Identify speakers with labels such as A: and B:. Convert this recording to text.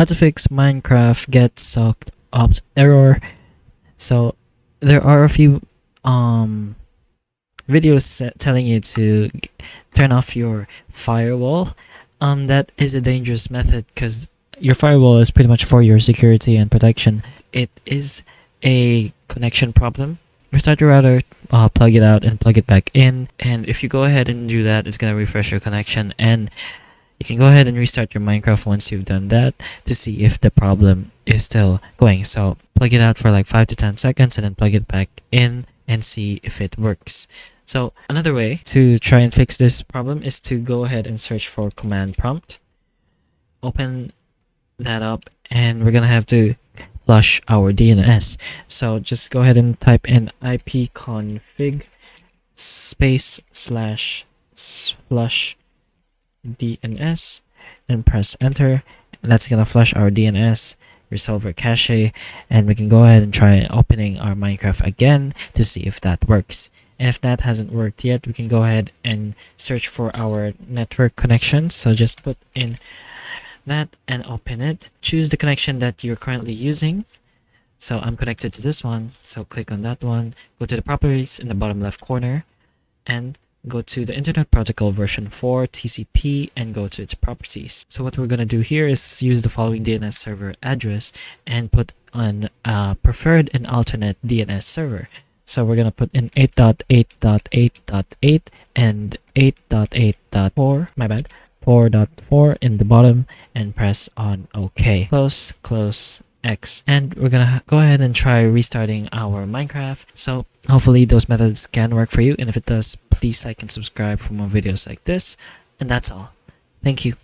A: How to fix Minecraft Getsockopt error. So there are a few videos telling you to turn off your firewall. That is a dangerous method because your firewall is pretty much for your security and protection. It is a connection problem. Restart your router, plug it out and plug it back in, and if you go ahead and do that, it's gonna refresh your connection, and you can go ahead and restart your Minecraft once you've done that to see if the problem is still going. So plug it out for like 5 to 10 seconds and then plug it back in and see if it works. So another way to try and fix this problem is to go ahead and search for command prompt. Open that up and we're gonna have to flush our DNS. So just go ahead and type in ipconfig /flush DNS and press enter, and that's gonna flush our DNS, resolve our cache, and we can go ahead and try opening our Minecraft again to see if that works. And if that hasn't worked yet, we can go ahead and search for our network connection. So just put in that and open it. Choose the connection that you're currently using. So I'm connected to this one, so click on that one, go to the properties in the bottom left corner and go to the Internet Protocol version 4 TCP and go to its properties. So what we're going to do here is use the following DNS server address and put on preferred and alternate DNS server. So we're going to put in 8.8.8.8 and 8.8.4, my bad, 4.4 in the bottom, and press on OK. Close X, and we're gonna go ahead and try restarting our Minecraft. So hopefully those methods can work for you, and if it does, please like and subscribe for more videos like this. And that's all. Thank you.